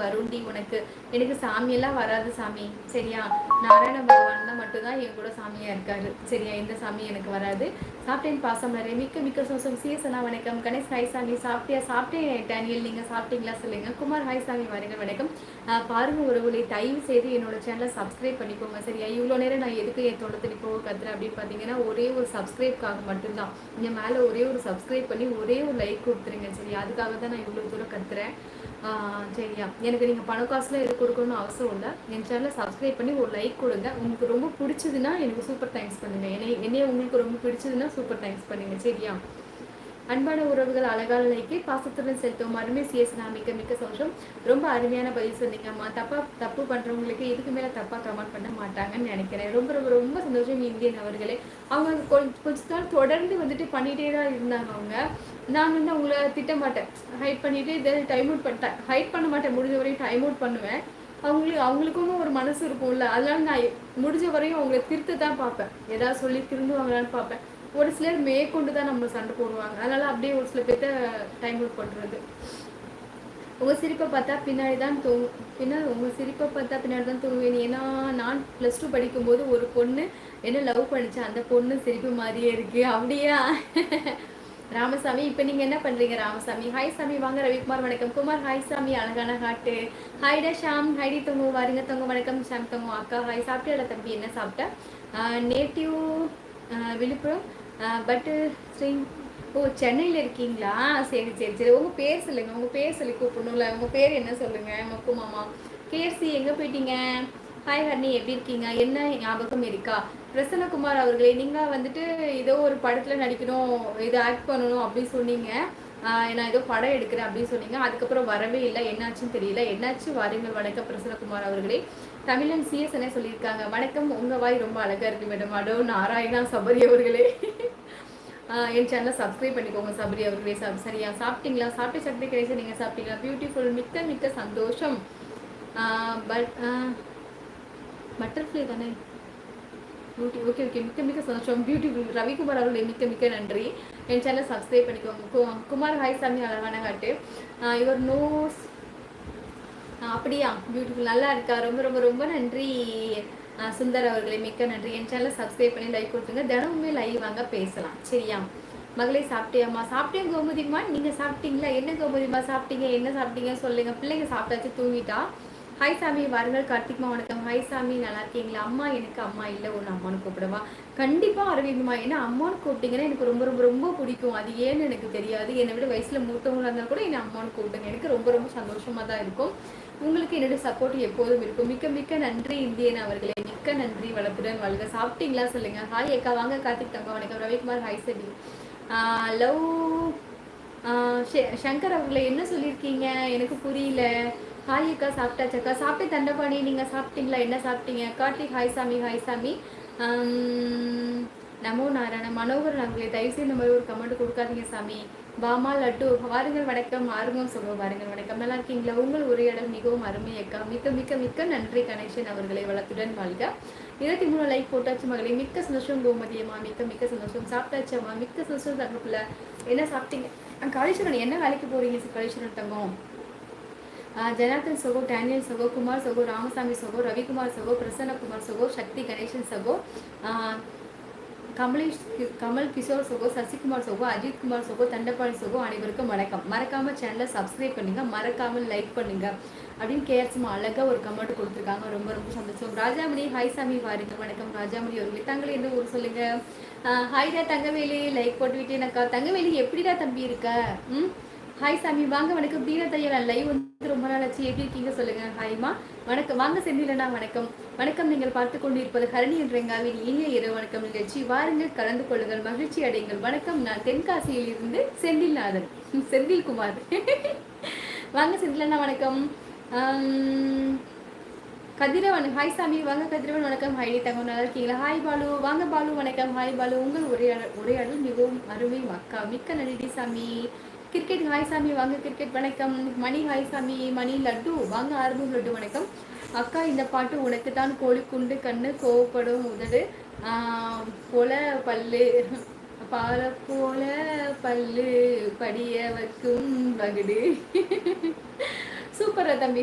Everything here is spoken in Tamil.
வருண்டி உனக்கு. எனக்கு சாமியெல்லாம் வராது சாமி, சரியா? நாராயண பகவான் தான் மட்டும்தான் என் கூட சாமியா இருக்காரு, சரியா? இந்த சாமி எனக்கு வராது. சாப்பிட்டேன் பாசம் நிறைய, மிக்க மிக்க சோசம். சிஎஸ்னா வணக்கம். கணேஷ் ஹாய் சாமி, சாப்பிட்டியா? சாப்பிட்டேன் டேனியல், நீங்கள் சாப்பிட்டீங்களா சொல்லுங்க. குமார் ஹாய் சாமி, வாருங்கள் வணக்கம். பாருங்க உறவுகளை, தயவு செய்து என்னோட சேனலை சப்ஸ்கிரைப் பண்ணிக்கோங்க, சரியா? இவ்வளோ நேரம் நான் எதுக்கு என் தொண்டத்தில் போக கத்துறேன் அப்படின்னு பார்த்தீங்கன்னா, ஒரே ஒரு சப்ஸ்கிரைப்காக மட்டும்தான். இங்கே மேலே ஒரே ஒரு சப்ஸ்கிரைப் பண்ணி ஒரே ஒரு லைக் கொடுத்துருங்க, சரியா? அதுக்காக தான் நான் இவ்வளோ தூரம் கத்துறேன், சரியா? எனக்கு நீங்கள் பண காசுலாம் எது கொடுக்கணும்னு அவசியம் இல்லை. என் சேனலை சப்ஸ்கிரைப் பண்ணி ஒரு லைக் கொடுங்க. உங்களுக்கு ரொம்ப பிடிச்சதுன்னா எனக்கு சூப்பர் தேங்க்ஸ் பண்ணுங்கள். என்னைய உங்களுக்கு ரொம்ப பிடிச்சதுன்னா சூப்பர் தேங்க்ஸ் பண்ணுங்கள், சரியா? அன்பான உறவுகள், அழகான லைக்கை பாசத்துடன் செலுத்தும் அருமை சிஎஸ்னா, மிக்க மிக்க சந்தோஷம். ரொம்ப அருமையான பதில் சொன்னீங்கம்மா. தப்பு பண்ணுறவங்களுக்கு இதுக்கு மேலே தப்பாக கமெண்ட் பண்ண மாட்டாங்கன்னு நினைக்கிறேன். ரொம்ப ரொம்ப ரொம்ப சந்தோஷம் இந்தியன் அவர்களே. அவங்க கொஞ்ச நாள் தொடர்ந்து வந்துட்டு பண்ணிகிட்டே தான் இருந்தாங்க. அவங்க நான் வந்து அவங்கள திட்ட மாட்டேன், ஹைட் பண்ணிவிட்டு இதை டைம் அவுட் பண்ணிட்டேன். ஹைட் பண்ண மாட்டேன், முடிஞ்ச வரையும் டைம் அவுட் பண்ணுவேன். அவங்களுக்கும் ஒரு மனசு இருக்கும்ல, அதனால நான் முடிஞ்ச வரையும் அவங்களை திருத்த தான் பார்ப்பேன். ஏதாவது சொல்லி திருந்துவாங்களான்னு பார்ப்பேன். ஒரு சிலர் மேற்கொண்டு தான் நம்ம சண்டை போடுவாங்க, அதனால அப்படியே ஒரு சில பேர்த்த டைம் அவுட் பண்ணுறது. உங்கள் சிரிப்பை பார்த்தா பின்னாடி தான் உங்கள் சிரிப்பை பார்த்தா பின்னாடி தான் தூங்குவேன். ஏன்னா நான் +2 படிக்கும்போது ஒரு பொண்ணு என்ன லவ் பண்ணிச்சு, அந்த பொண்ணு சிரிப்பு மாதிரியே இருக்கு. அப்படியா ராமசாமி, இப்போ நீங்கள் என்ன பண்ணுறீங்க ராமசாமி? ஹாய் சாமி, வாங்க. ரவிக்குமார் வணக்கம். குமார் ஹாய் சாமி, அழகான ஹாட்டு. ஹாய்டா ஷாம், ஹைடி தொங்கு, வாருங்க தொங்க. வணக்கம் ஷாம் தொங்கு. அக்கா ஹாய். சாப்பிட்டா தம்பி? என்ன சாப்பிட்டேன்? நேட்டிவ் விழுப்புரம், பட்டு ஓ சென்னையில் இருக்கீங்களா? சரி சரி சரி. உங்கள் பேர் சொல்லுங்கள், உங்கள் பேர் சொல்லி கூப்பிடணும்ல. உங்கள் பேர் என்ன சொல்லுங்கள்? மக்கு மாமா. கேசி எங்கே போயிட்டீங்க? ஹாய் ஹர்னி, எப்படி இருக்கீங்க? என்ன ஞாபகம் இருக்கா? பிரசன்னகுமார் அவர்களே, நீங்கள் வந்துட்டு ஏதோ ஒரு படத்தில் நடிக்கணும், இதை ஆக்ட் பண்ணணும் அப்படின்னு சொன்னீங்க. நான் ஏதோ படம் எடுக்கிறேன் அப்படின்னு சொன்னீங்க, அதுக்கப்புறம் வரவே இல்லை. என்னாச்சுன்னு தெரியல. என்னாச்சு? வாருங்கள். வணக்கம் பிரசன்னகுமார் அவர்களே. தமிழன் சிஎஸ் என்ன சொல்லியிருக்காங்க? வணக்கம், உங்கள் வாய் ரொம்ப அழகாக இருக்கு மேடம். அடோ நாராயணா சபரி அவர்களே. என் சேனலை சப்ஸ்கிரைப் பண்ணிக்கோங்க சபரி அவர்களே. சரியா? சாப்பிட்டீங்களா? சாப்பிட்டு சக்தி கிடையாது, நீங்கள் சாப்பிட்டீங்களா? பியூட்டிஃபுல், மிக்க மிக்க சந்தோஷம். பட்டர்ஃப்ளை தானே? ஓகே ஓகே ஓகே, மிக்க மிக்க சந்தோஷம். பியூட்டிஃபுல் ரவிக்குமார் அவர்களே, மிக்க மிக்க நன்றி. என் சேனலை சப்ஸ்கிரைப் பண்ணிக்கோங்க. குமார் ஹாய் சாமி, அழகான காட்டு. யுவர் நோஸ் அப்படியா? பியூட்டிஃபுல், நல்லா இருக்கா? ரொம்ப ரொம்ப ரொம்ப நன்றி சுந்தர் அவர்களே, மிக்க நன்றி. என் சேனலை சப்ஸ்கிரைப் பண்ணி லைக் கொடுத்துங்க. தினமுமே லைவ் வாங்க பேசலாம், சரியா? மகளே சாப்பிட்டியாம்மா? சாப்பிட்டேன் கோமதிமா. நீங்கள் சாப்பிட்டீங்களா? என்ன கோமதிமா சாப்பிட்டீங்க? என்ன சாப்பிட்டீங்க சொல்லுங்கள். பிள்ளைங்க சாப்பிட்டாச்சு, தூங்கிட்டா. ஹாய் சாமி, வாருங்கள். கார்த்திக்மா வணக்கம். ஹாய் சாமி, நல்லா இருக்கீங்களா? அம்மா, எனக்கு அம்மா இல்லை, ஒன்று அம்மானு கூப்பிடவா? கண்டிப்பாக அரவிந்தம்மா, ஏன்னா அம்மானு கூப்பிட்டீங்கன்னா எனக்கு ரொம்ப ரொம்ப ரொம்ப பிடிக்கும். அது ஏன்னு எனக்கு தெரியாது. என்னை விட வயசில் மூத்தவங்களாக இருந்தாலும் கூட என்னை அம்மானு கூப்பிடுங்க, எனக்கு ரொம்ப ரொம்ப சந்தோஷமாக தான் இருக்கும். உங்களுக்கு என்னுடைய சப்போர்ட் எப்போதும் இருக்கும். மிக்க மிக்க நன்றி இந்தியன் அவர்களே, மிக்க நன்றி. வளத்துடன் வாழ்க. சாப்பிட்டீங்களா சொல்லுங்க. ஹாய் ஏக்கா, வாங்க. கார்த்திக் தங்க வணக்கம். ரவிக்குமார் ஹாய் சபி. லவ் சங்கர் அவர்களை என்ன சொல்லியிருக்கீங்க எனக்கு புரியல. ஹாய் அக்கா, சாப்பிட்டாச்சக்கா? சாப்பிட்டு தண்டபாணி, நீங்கள் சாப்பிட்டீங்களா? என்ன சாப்பிட்டீங்க? கார்த்திக் ஹாய் சாமி, ஹாய் சாமி. நமோ நாராயண. மனோகர் அவர்களே, தயவுசெய்து இந்த மாதிரி ஒரு கமெண்ட் கொடுக்காதீங்க சாமி. பாமா லட்டு, வாருங்கள் வணக்கம். ஆறுமுகம் சொல்லுவோம், வாருங்கள் வணக்கம். நல்லா இருக்கீங்களா? உங்கள் உரையாடல் மிகவும் அருமை அக்கா. மிக்க மிக்க மிக்க நன்றி கணேசன் அவர்களை. வளத்துடன் வாழ்க. 23 லைக் போட்டாச்சு மகளே, மிக்க சந்தோஷம். கோமதியம்மா, மிக்க மிக்க சந்தோஷம். சாப்பிட்டாச்சம்மா, மிக்க சந்தோஷம். தங்கப்பில்ல, என்ன சாப்பிட்டீங்க? காளீஸ்வரன், என்ன வேலைக்கு போறீங்க காளீஸ்வரன் தங்கம்? ஜனார்தன் சகோ, டேனியல் சகோ, குமார் சகோ, ராமசாமி சகோ, ரவிக்குமார் சகோ, பிரசன்னகுமார் சகோ, சக்தி கணேசன் சகோ, கமல் கிஷோர் சகோ, சசிகுமார் சகோ, அஜித் குமார் சகோ, தண்டபாணி சகோ, அனைவருக்கும் வணக்கம். மறக்காம சேனலை சப்ஸ்கிரைப் பண்ணுங்க, மறக்காமல் லைக் பண்ணுங்க அப்படின்னு கேர்ஸ்மா அழகா ஒரு கமெண்ட் கொடுத்துருக்காங்க. ரொம்ப ரொம்ப சந்தோஷம். ராஜாமணி ஹாய் சாமி, வாருங்க வணக்கம். ராஜாமணி அவர்களே, தங்களை என்ன ஊர் சொல்லுங்க. ஹாய்டா தங்கவேலி, லைக் போட்டு விட்டேனக்கா. தங்கவேலி, எப்படிடா தம்பி இருக்க? ஹாய் சாமி, வாங்க வணக்கம். தீன தையல் லைவ் வந்து ரொம்ப நாள் ஆச்சு, எப்படி இருக்கீங்க சொல்லுங்க. ஹாய்மா, வணக்கம். வாங்க செந்திலண்ணா, வணக்கம் வணக்கம். நீங்கள் பார்த்து கொண்டு இருப்பது ஹரணி என்றங்காவின் இனிய இரவு வணக்கம் நிகழ்ச்சி. வாருங்கள், கலந்து கொள்ளுங்கள், மகிழ்ச்சி அடையுங்கள். வணக்கம், நான் தென்காசியில் இருந்து செந்தில்நாதன், செந்தில்குமார். வாங்க செந்திலண்ணா, வணக்கம். கதிரவன் ஹாய் சாமி, வாங்க கதிரவன் வணக்கம். ஹைடி தங்கம், நல்லா இருக்கீங்களா? ஹாய் பாலு, வாங்க பாலு வணக்கம். ஹாய் பாலு, உங்கள் உரையாடல் மிகவும் அருமை மக்கா. மிக்க நன்றி சாமி. கிரிக்கெட் ஹாய் சாமி, வாங்க கிரிக்கெட் வணக்கம். மணி ஹாய் சாமி. மணி லட்டு, வாங்க. ஆர்வம் லட்டு வணக்கம். அக்கா, இந்த பாட்டு உனக்கு தான். கோழி குண்டு கண்ணு, கோவப்படும் உதடு, போல பல்லு, பால போல பல்லு, படிய வைக்கும் வகுடு. சூப்பரா தம்பி.